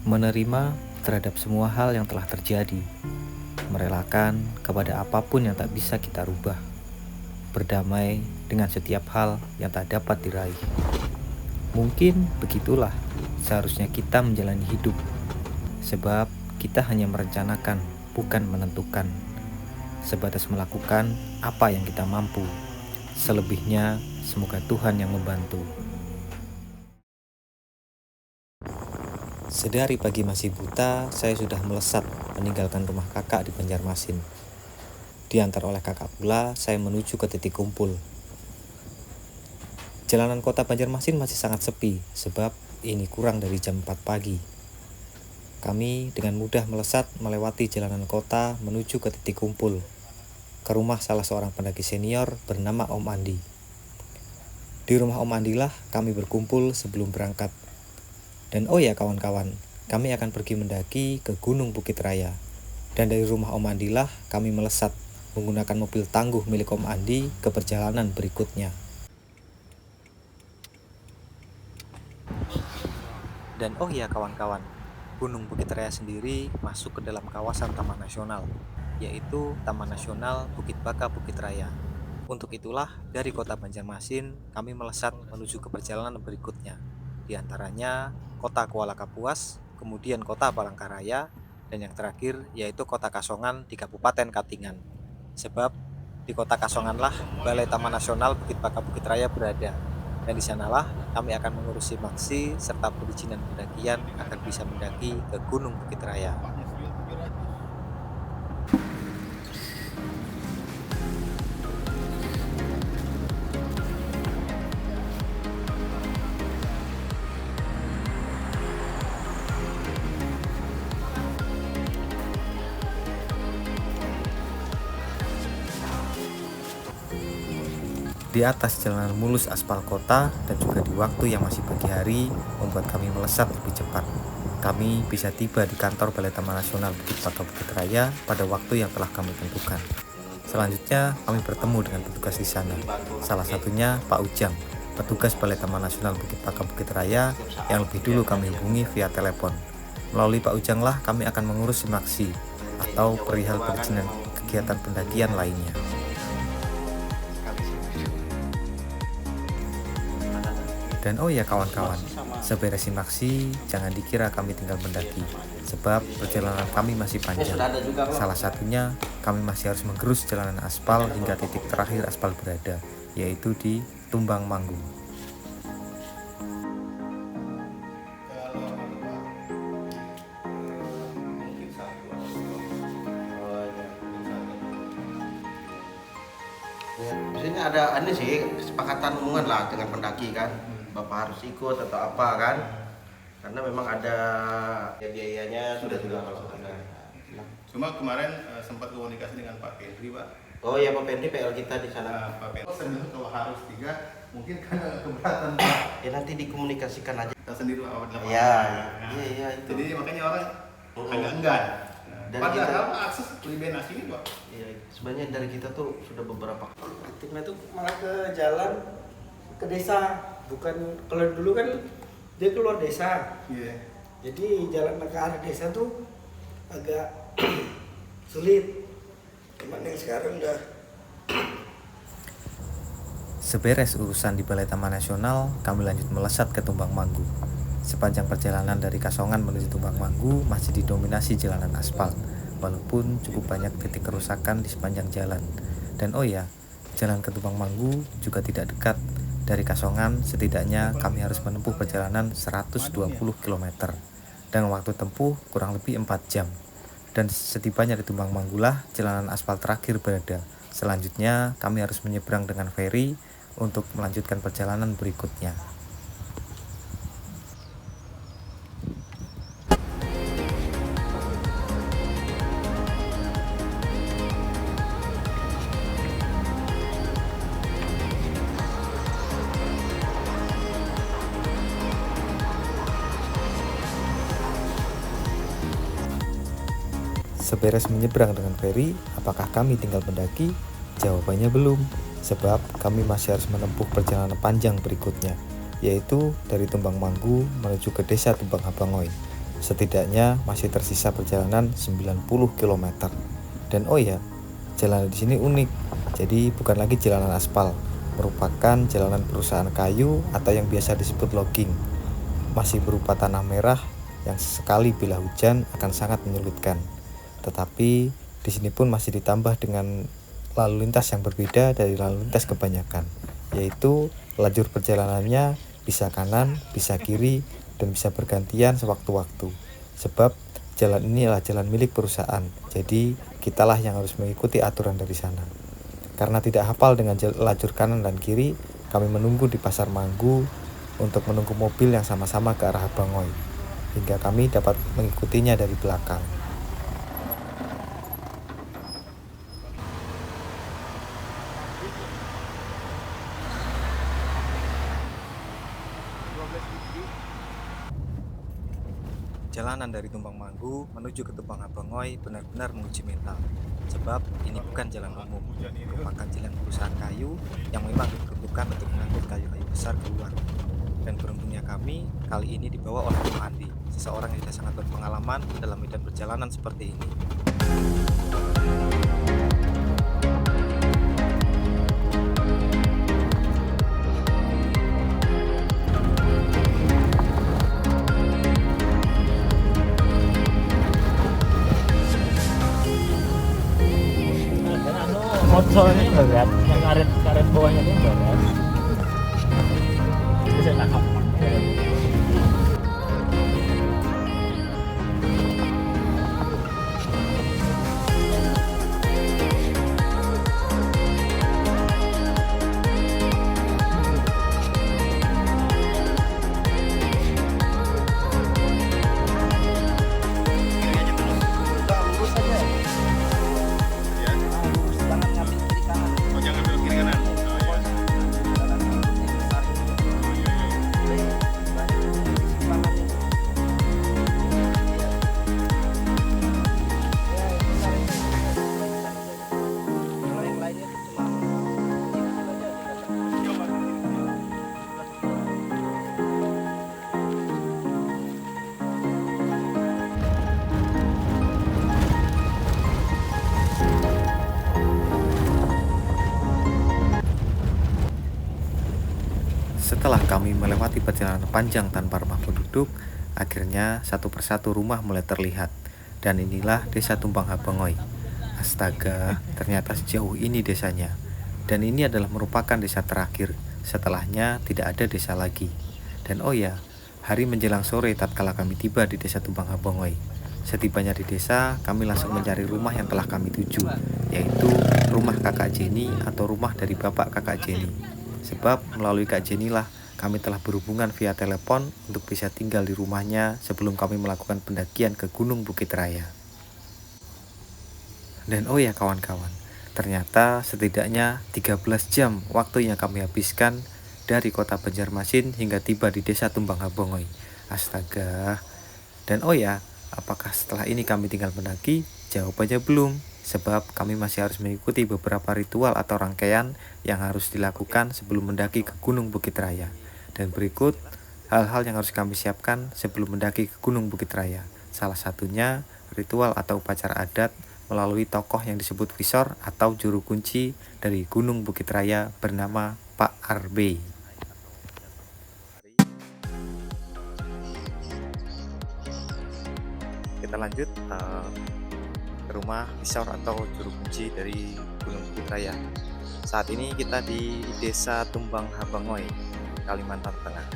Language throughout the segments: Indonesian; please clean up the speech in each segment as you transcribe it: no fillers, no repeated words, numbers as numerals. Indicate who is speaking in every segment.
Speaker 1: Menerima terhadap semua hal yang telah terjadi, merelakan kepada apapun yang tak bisa kita rubah, berdamai dengan setiap hal yang tak dapat diraih. Mungkin begitulah seharusnya kita menjalani hidup, sebab kita hanya merencanakan, bukan menentukan. Sebatas melakukan apa yang kita mampu. Selebihnya, semoga Tuhan yang membantu. Sedari pagi masih buta, saya sudah melesat meninggalkan rumah kakak di Banjarmasin. Diantar oleh kakak pula, saya menuju ke titik kumpul. Jalanan kota Banjarmasin masih sangat sepi, sebab ini kurang dari jam 4 pagi. Kami dengan mudah melesat melewati jalanan kota menuju ke titik kumpul, ke rumah salah seorang pendaki senior bernama Om Andi. Di rumah Om Andi lah kami berkumpul sebelum berangkat. Dan oh ya kawan-kawan, kami akan pergi mendaki ke Gunung Bukit Raya. Dan dari rumah Om Andi lah kami melesat menggunakan mobil tangguh milik Om Andi ke perjalanan berikutnya. Dan oh ya kawan-kawan, Gunung Bukit Raya sendiri masuk ke dalam kawasan Taman Nasional, yaitu Taman Nasional Bukit Baka Bukit Raya. Untuk itulah dari kota Banjarmasin kami melesat menuju ke perjalanan berikutnya. Di antaranya kota Kuala Kapuas, kemudian kota Palangkaraya, dan yang terakhir yaitu kota Kasongan di Kabupaten Katingan. Sebab di kota Kasonganlah Balai Taman Nasional Bukit Baka Bukit Raya berada. Dan di sanalah kami akan mengurusi maksi serta perizinan pendakian agar bisa mendaki ke Gunung Bukit Raya. Di atas jalanan mulus aspal kota dan juga di waktu yang masih pagi hari membuat kami melesat lebih cepat. Kami bisa tiba di kantor Balai Taman Nasional Bukit Baka Bukit Raya pada waktu yang telah kami tentukan. Selanjutnya kami bertemu dengan petugas di sana. Salah satunya Pak Ujang, petugas Balai Taman Nasional Bukit Baka Bukit Raya yang lebih dulu kami hubungi via telepon. Melalui Pak Ujang lah kami akan mengurus simaksi atau perihal perizinan kegiatan pendakian lainnya. Dan oh ya kawan-kawan, seberes simaksi, jangan dikira kami tinggal mendaki, sebab perjalanan kami masih panjang. Salah satunya, kami masih harus menggerus jalanan aspal hingga titik terakhir aspal berada, yaitu di Tumbang Manggung.
Speaker 2: Biasanya ada ini sih kesepakatan hubungan lah dengan pendaki kan, bapak harus ikut atau apa kan, karena memang ada biayanya sudah kalau ada.
Speaker 3: Cuma kemarin sempat komunikasi dengan Pak Pedri, Pak.
Speaker 2: Oh ya Pak Pendi PL kita di sana.
Speaker 3: Pak Pedri sendiri kalau harus 3 mungkin kan keberatan Pak.
Speaker 2: Ya nanti dikomunikasikan aja.
Speaker 3: Kita sendiri awal dapat.
Speaker 2: Iya itu.
Speaker 3: Jadi makanya orang agak enggan.
Speaker 2: Dan
Speaker 3: padahal akses Libenas ini Pak.
Speaker 2: Iya, sebenarnya dari kita tuh sudah beberapa.
Speaker 4: Timnya itu malah ke jalan ke desa, bukan kalau dulu kan dia keluar desa.
Speaker 3: Iya.
Speaker 4: Jadi jalan ke arah desa tuh agak sulit. Cuman yang sekarang udah
Speaker 1: Seberes urusan di Balai Taman Nasional, kami lanjut melesat ke Tumbang Manggu. Sepanjang perjalanan dari Kasongan menuju Tumbang Manggu masih didominasi jalanan aspal, walaupun cukup banyak titik kerusakan di sepanjang jalan. Dan oh ya, jalan ke Tumbang Manggu juga tidak dekat. Dari Kasongan setidaknya kami harus menempuh perjalanan 120 km dengan waktu tempuh kurang lebih 4 jam. Dan setibanya di Tumbang Manggulah jalanan aspal terakhir berada. Selanjutnya kami harus menyeberang dengan feri untuk melanjutkan perjalanan berikutnya. Seberes menyeberang dengan feri, apakah kami tinggal mendaki? Jawabannya belum, sebab kami masih harus menempuh perjalanan panjang berikutnya, yaitu dari Tumbang Manggu menuju ke desa Tumbang Habangoy. Setidaknya masih tersisa perjalanan 90 km. Dan oh ya, jalan di sini unik. Jadi bukan lagi jalanan aspal, merupakan jalanan perusahaan kayu atau yang biasa disebut logging. Masih berupa tanah merah yang sekali bila hujan akan sangat menyulitkan. Tetapi di sini pun masih ditambah dengan lalu lintas yang berbeda dari lalu lintas kebanyakan, yaitu lajur perjalanannya bisa kanan, bisa kiri, dan bisa bergantian sewaktu-waktu. Sebab jalan ini adalah jalan milik perusahaan, jadi kitalah yang harus mengikuti aturan dari sana. Karena tidak hafal dengan lajur kanan dan kiri, kami menunggu di Pasar Manggu untuk menunggu mobil yang sama-sama ke arah Bangoy, hingga kami dapat mengikutinya dari belakang. Jalanan dari Tumbang Manggu menuju ke Tumbang Abangoy benar-benar menguji mental. Sebab ini bukan jalan umum, merupakan jalan perusahaan kayu yang memang diperuntukkan untuk mengangkut kayu-kayu besar keluar. Dan beruntungnya kami, kali ini dibawa oleh Om Andi, seseorang yang sudah sangat berpengalaman dalam medan perjalanan seperti ini.
Speaker 5: Soalnya berat, yang karet karet bawahnya itu berat. Bisa tangkap.
Speaker 3: Oh, jangan belok kiri kanan. Oh, iya.
Speaker 1: Setelah kami melewati perjalanan panjang tanpa rumah penduduk, akhirnya satu persatu rumah mulai terlihat. Dan inilah desa Tumbang Abangoy. Astaga, ternyata sejauh ini desanya. Dan ini adalah merupakan desa terakhir. Setelahnya tidak ada desa lagi. Dan oh ya, hari menjelang sore tatkala kami tiba di desa Tumbang Abangoy. Setibanya di desa, kami langsung mencari rumah yang telah kami tuju, yaitu rumah kakak Jenny atau rumah dari bapak kakak Jenny. Sebab melalui Kak Jenny lah kami telah berhubungan via telepon untuk bisa tinggal di rumahnya sebelum kami melakukan pendakian ke Gunung Bukit Raya. Dan oh ya kawan-kawan, ternyata setidaknya 13 jam waktu yang kami habiskan dari kota Banjarmasin hingga tiba di desa Tumbang Abangoy. Astaga. Dan oh ya, apakah setelah ini kami tinggal mendaki? Jawabannya belum, sebab kami masih harus mengikuti beberapa ritual atau rangkaian yang harus dilakukan sebelum mendaki ke Gunung Bukit Raya. Dan berikut hal-hal yang harus kami siapkan sebelum mendaki ke Gunung Bukit Raya. Salah satunya ritual atau upacara adat melalui tokoh yang disebut visor atau juru kunci dari Gunung Bukit Raya bernama Pak Arbe. Kita lanjut ke rumah visor atau juru kunci dari Gunung Bukit Raya. Saat ini kita di desa Tumbang Abangoy, Kalimantan Tengah.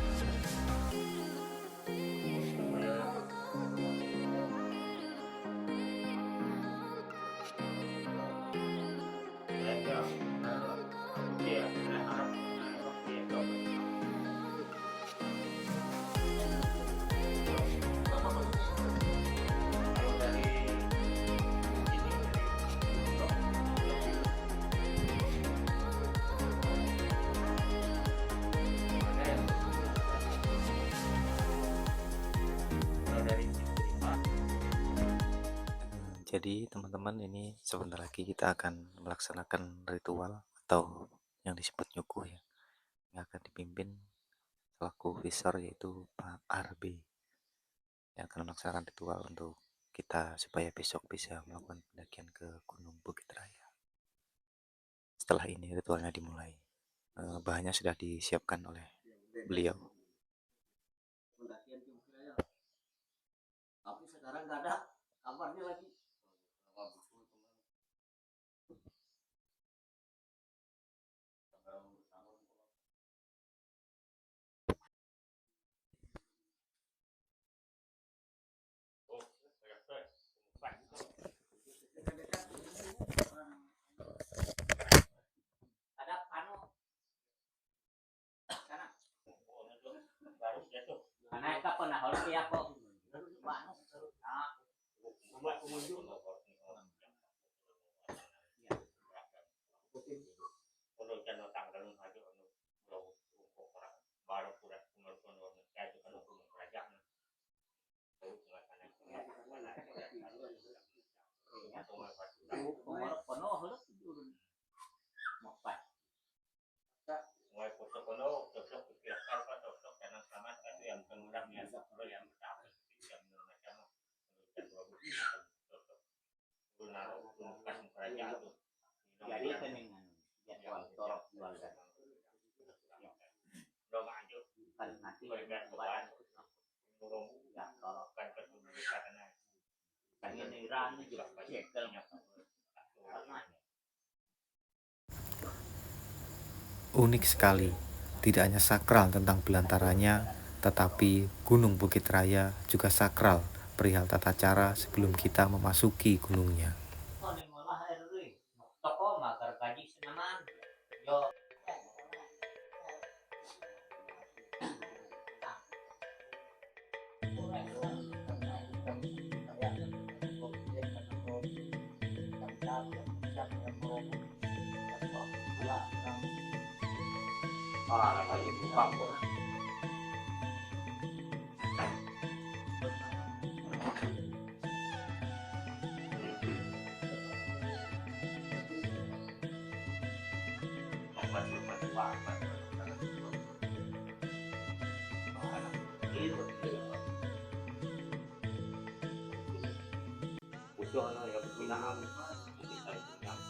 Speaker 1: Jadi teman-teman, ini sebentar lagi kita akan melaksanakan ritual atau yang disebut nyukuh ya, yang akan dipimpin selaku visor yaitu Pak Arbe. yang akan melaksanakan ritual untuk kita supaya besok bisa melakukan pendakian ke Gunung Bukit Raya. Setelah ini ritualnya dimulai. Bahannya sudah disiapkan oleh beliau.
Speaker 2: Tapi sekarang nggak ada kabarnya lagi.
Speaker 6: Ada anu sana karena itu pernah harus ya kok nah buat pengunjung jadi keningan jadwal tolak keluarga kan nanti buat ya tolak kan ini ran juga cekelnya
Speaker 1: Unik sekali, tidak hanya sakral tentang belantaranya, tetapi Gunung Bukit Raya juga sakral perihal tata cara sebelum kita memasuki gunungnya.
Speaker 6: toko magar gaji senaman yo lagi buka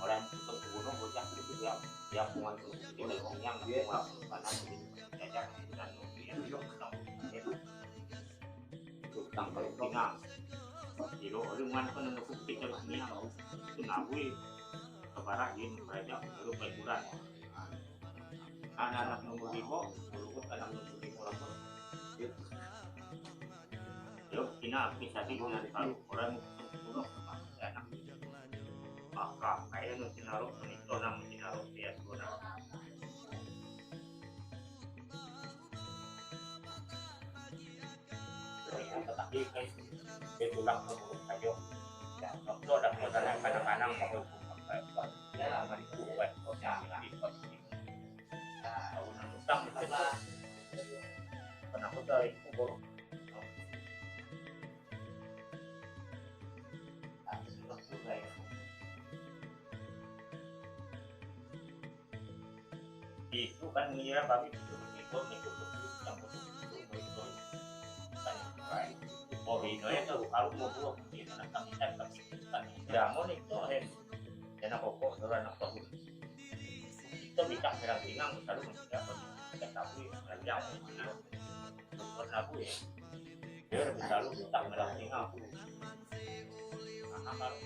Speaker 6: orang untuk gunung bocah itu yang muat yang panas jajak dan utang Palestina kilo dengan penentu kita dunia itu ngabui kebarah ini mereka baru liburan anak-anak nomor 5 berikut anak nomor 5 lapor yuk kita bisa dengan kalau orang gunung enak maka kayak nu sinaruh itu nang sinaruh dia guna tetapi kan itu ulang turun saja ya waktu ada modal yang kadang-kadang mau ya lama dibuat ya tahun utang itu pernah aku dari kubur itu kan mengira babi itu yang betul oh ini itu kalau mau buat itu nanti kita kan jangan itu dan pokok orang nak tahu kita bisa berang-berang selalu kita tahu yang pernah aku ya dia selalu kita berang-berang nah kalau